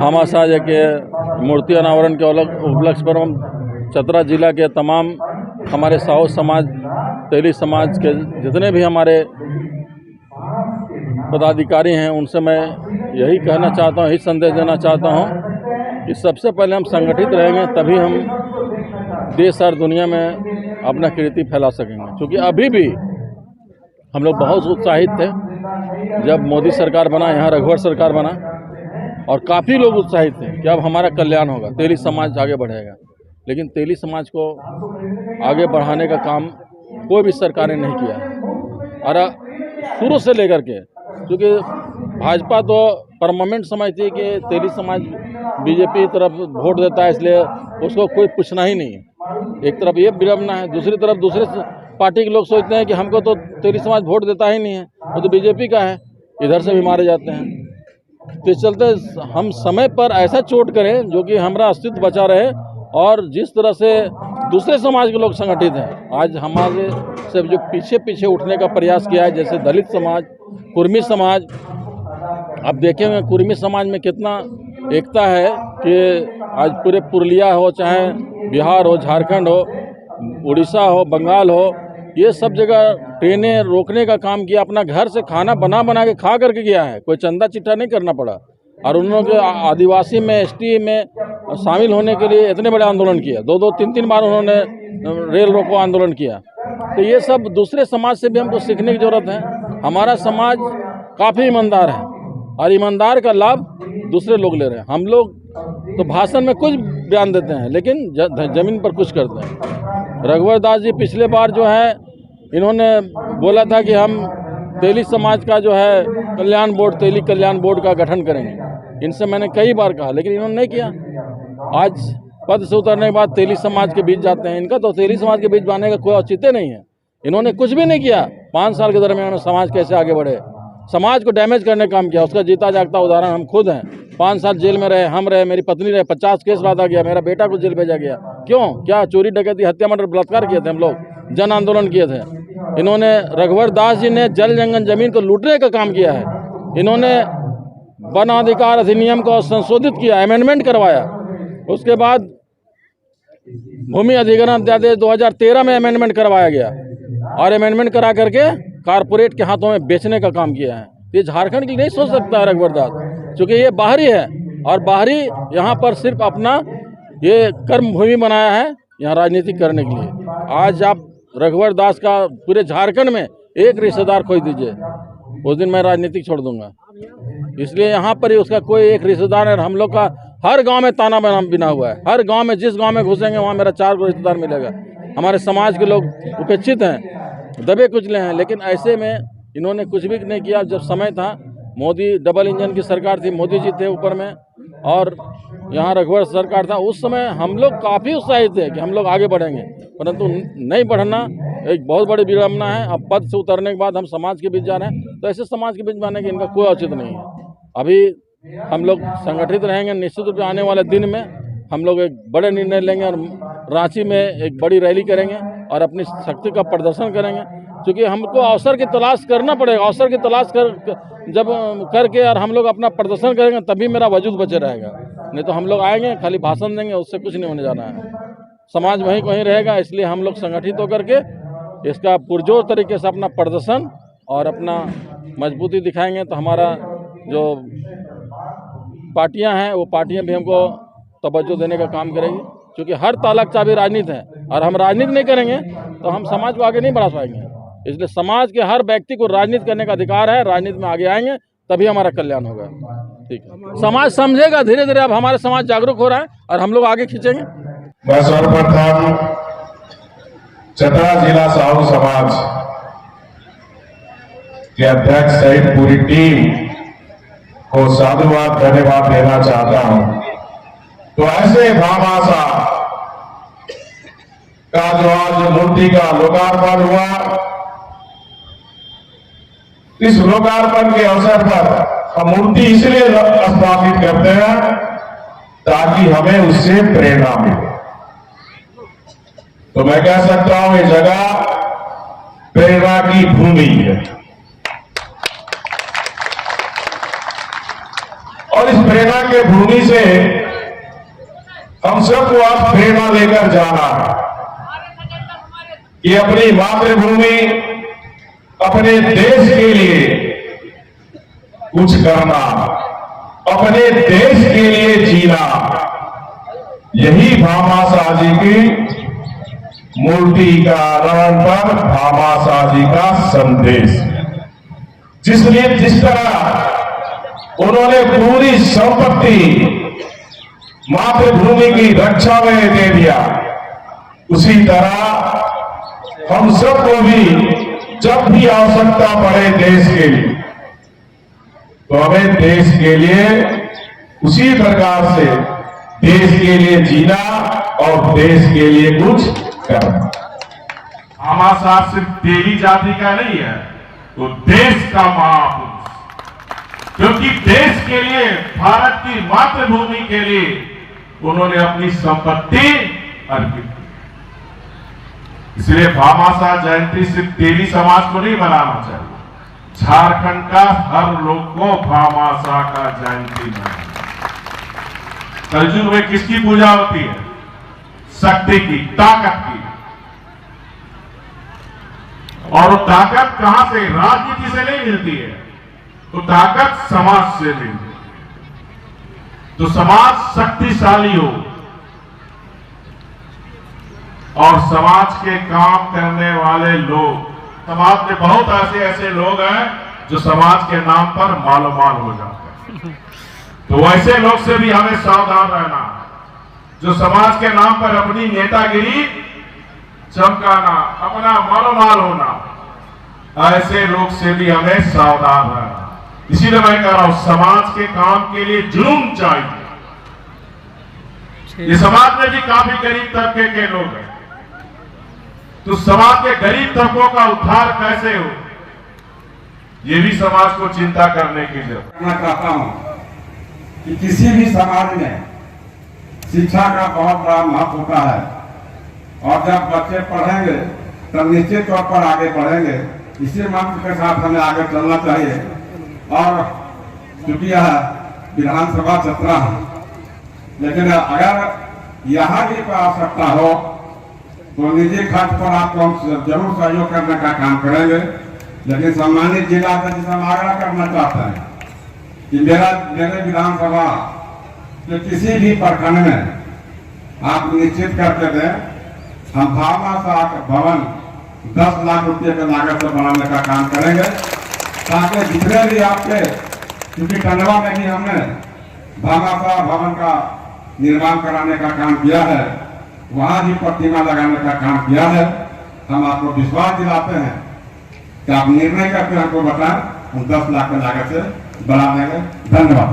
भामाशाह के मूर्ति अनावरण के उपलक्ष्य पर हम चतरा जिला के तमाम हमारे साहू समाज, तेली समाज के जितने भी हमारे पदाधिकारी हैं उनसे मैं यही कहना चाहता हूँ, यही संदेश देना चाहता हूँ कि सबसे पहले हम संगठित रहेंगे तभी हम देश और दुनिया में अपना कीर्ति फैला सकेंगे। क्योंकि अभी भी हम लोग बहुत उत्साहित थे जब मोदी सरकार बना, यहाँ रघुवर सरकार बना, और काफ़ी लोग उत्साहित थे कि अब हमारा कल्याण होगा, तेली समाज आगे बढ़ेगा। लेकिन तेली समाज को आगे बढ़ाने का काम कोई भी सरकार ने नहीं किया है। और शुरू से लेकर के, क्योंकि भाजपा तो परमानेंट समझती है कि तेली समाज बीजेपी तरफ वोट देता है इसलिए उसको कोई पूछना ही नहीं है। एक तरफ ये विडंबना है, दूसरी तरफ दूसरे पार्टी के लोग सोचते हैं कि हमको तो तेली समाज वोट देता ही नहीं है, वो तो बीजेपी का है, इधर से भी मारे जाते हैं। तो इस चलते हम समय पर ऐसा चोट करें जो कि हमारा अस्तित्व बचा रहे। और जिस तरह से दूसरे समाज के लोग संगठित हैं, आज हमारे से जो पीछे उठने का प्रयास किया है, जैसे दलित समाज, कुर्मी समाज, अब देखेंगे कुर्मी समाज में कितना एकता है कि आज पूरे पुरुलिया हो, चाहे बिहार हो, झारखंड हो, उड़ीसा हो, बंगाल हो, ये सब जगह ट्रेनें रोकने का काम किया, अपना घर से खाना बना के खा करके गया है, कोई चंदा चिट्ठा नहीं करना पड़ा। और उन लोगों के आदिवासी में, एसटी में शामिल होने के लिए इतने बड़े आंदोलन किया, 2-3 बार उन्होंने रेल रोको आंदोलन किया। तो ये सब दूसरे समाज से भी हमको सीखने की जरूरत है। हमारा समाज काफ़ी ईमानदार है और ईमानदार का लाभ दूसरे लोग ले रहे हैं। हम लोग तो भाषण में कुछ बयान देते हैं लेकिन जमीन पर कुछ करते हैं। रघुवर दास जी पिछले बार जो है इन्होंने बोला था कि हम तेली समाज का जो है कल्याण बोर्ड, तेली कल्याण बोर्ड का गठन करेंगे। इनसे मैंने कई बार कहा लेकिन इन्होंने नहीं किया। आज पद से उतरने के बाद तेली समाज के बीच जाते हैं। इनका तो तेली समाज के बीच जाने का कोई औचित्य नहीं है। इन्होंने कुछ भी नहीं किया। 5 साल के दरमियान समाज कैसे आगे बढ़े, समाज को डैमेज करने का काम किया। उसका जीता जागता उदाहरण हम खुद हैं। 5 साल जेल में रहे, हम रहे, मेरी पत्नी रहे, 50 केस लादा गया, मेरा बेटा को जेल भेजा गया। क्यों? क्या चोरी डकैती, हत्या मर्डर, बलात्कार किए थे हम लोग, जन आंदोलन किए थे। इन्होंने रघुवर दास जी ने जल जंगल जमीन को लूटने का काम किया है। इन्होंने वन अधिकार अधिनियम को संशोधित किया, अमेंडमेंट करवाया। उसके बाद भूमि अधिग्रहण अध्यादेश 2013 में अमेंडमेंट करवाया गया और अमेंडमेंट करा करके कारपोरेट के हाथों में बेचने का काम किया है। ये झारखंड के लिए नहीं सोच सकता है रघुवर दास, क्योंकि ये बाहरी है और बाहरी यहाँ पर सिर्फ अपना ये कर्म भूमि बनाया है यहाँ राजनीति करने के लिए। आज आप रघुवर दास का पूरे झारखंड में एक रिश्तेदार खोज दीजिए, उस दिन मैं राजनीति छोड़ दूंगा। इसलिए यहाँ पर ही उसका कोई एक रिश्तेदार है। हम लोग का हर गांव में ताना बिना हुआ है। हर गांव में, जिस गांव में घुसेंगे वहाँ मेरा 4 को रिश्तेदार मिलेगा। हमारे समाज के लोग उपेक्षित हैं, दबे कुचले हैं। लेकिन ऐसे में इन्होंने कुछ भी नहीं किया। जब समय था, मोदी डबल इंजन की सरकार थी, मोदी जी थे ऊपर में और यहाँ रघुवर सरकार था, उस समय हम लोग काफ़ी उत्साहित थे कि हम लोग आगे बढ़ेंगे, परंतु नहीं बढ़ना एक बहुत बड़ी विडंबना है। अब पद से उतरने के बाद हम समाज के बीच जा रहे हैं, तो ऐसे समाज के बीच जाने की इनका कोई औचित्य नहीं है। अभी हम लोग संगठित रहेंगे। निश्चित रूप से आने वाले दिन में हम लोग एक बड़े निर्णय लेंगे और रांची में एक बड़ी रैली करेंगे और अपनी शक्ति का प्रदर्शन करेंगे। क्योंकि हमको अवसर की तलाश करना पड़ेगा। अवसर की तलाश जब करके और हम लोग अपना प्रदर्शन करेंगे तभी मेरा वजूद बचे रहेगा। नहीं तो हम लोग आएंगे खाली भाषण देंगे, उससे कुछ नहीं होने जाना है। समाज वहीं वहीं रहेगा। इसलिए हम लोग संगठित होकर के इसका पुरजोर तरीके से अपना प्रदर्शन और अपना मजबूती दिखाएंगे तो हमारा जो पार्टियां हैं वो पार्टियां भी हमको तवज्जो देने का काम करेगी। क्योंकि हर तालक चाबी राजनीति है और हम राजनीति नहीं करेंगे तो हम समाज को आगे नहीं बढ़ा पाएंगे। इसलिए समाज के हर व्यक्ति को राजनीति करने का अधिकार है। राजनीति में आगे आएंगे तभी हमारा कल्याण होगा। ठीक है, समाज समझेगा धीरे धीरे। अब हमारे समाज जागरूक हो रहा है और हम लोग आगे खींचेंगे। मैं सर्वप्रथम चतरा जिला साहू समाज के अध्यक्ष सहित पूरी टीम को साधुवाद धन्यवाद देना चाहता हूं। तो ऐसे भामाशाह का जो आज मूर्ति का लोकार्पण हुआ, इस लोकार्पण के अवसर पर हम मूर्ति इसलिए स्थापित करते हैं ताकि हमें उससे प्रेरणा मिले। तो मैं कह सकता हूं ये जगह प्रेरणा की भूमि है। और इस प्रेरणा के भूमि से हम सबको आज प्रेरणा लेकर जाना कि अपनी मातृभूमि, अपने देश के लिए कुछ करना, अपने देश के लिए जीना, यही भामाशाह जी की मूर्ति का अनावरण पर भामाशाह जी का संदेश है। जिस तरह उन्होंने पूरी संपत्ति मातृभूमि की रक्षा में दे दिया, उसी तरह हम सबको भी जब भी आवश्यकता पड़े देश के लिए, तो हमें देश के लिए उसी प्रकार से देश के लिए जीना और देश के लिए कुछ करना। भामाशाह सिर्फ देवी जाति का नहीं है, वो देश का महापुरुष, क्योंकि देश के लिए, भारत की मातृभूमि के लिए उन्होंने अपनी संपत्ति अर्पित की। इसलिए भामाशाह जयंती सिर्फ देवी समाज को नहीं मनाना चाहिए, झारखंड का हर लोग को भामाशाह का जयंती मनाना। कलयुग में किसकी पूजा होती है? शक्ति की, ताकत की। और वो ताकत कहां से? राजनीति से नहीं मिलती है, तो ताकत समाज से मिलती है। तो समाज शक्तिशाली हो और समाज के काम करने वाले लोग, समाज में बहुत ऐसे लोग हैं जो समाज के नाम पर मालोमाल हो जाते हैं। तो वैसे लोग से भी हमें सावधान रहना, जो समाज के नाम पर अपनी नेतागिरी चमकाना, अपना मालोमाल होना, ऐसे लोग से भी हमें सावधान रहना। इसीलिए मैं कह रहा हूं, समाज के काम के लिए जुनून चाहिए। ये समाज में भी काफी गरीब तबके के लोग हैं, तो समाज के गरीब तबकों का उद्धार कैसे हो, ये भी समाज को चिंता करने की जरूरत है। मैं चाहता हूं कि किसी भी समाज में शिक्षा का बहुत बड़ा महत्व होता है, और जब बच्चे पढ़ेंगे तब निश्चित तौर पर आगे बढ़ेंगे। इसी मंत्र के साथ हमें आगे चलना चाहिए। और चूंकि यह विधानसभा सत्र है, लेकिन अगर यहाँ की कोई आवश्यकता हो तो निजी खर्च पर आपको हम जरूर सहयोग करने का काम करेंगे। लेकिन सम्मानित जिला अध्यक्ष से हम आग्रह करना चाहते हैं कि मेरे विधानसभा के किसी भी प्रखंड में आप निश्चित करके दें, हम भामाशाह भवन 10 लाख रुपये के लागत से बनाने का काम करेंगे, ताकि जितने भी आपके, क्योंकि टंडवा में भी हमने भामाशाह भवन का निर्माण कराने का काम किया है, वहां भी प्रतिमा लगाने का काम किया है। हम आपको विश्वास दिलाते हैं कि आप निर्णय करके हमको बताएं, हम 10 लाख के लागत से बना देंगे। धन्यवाद।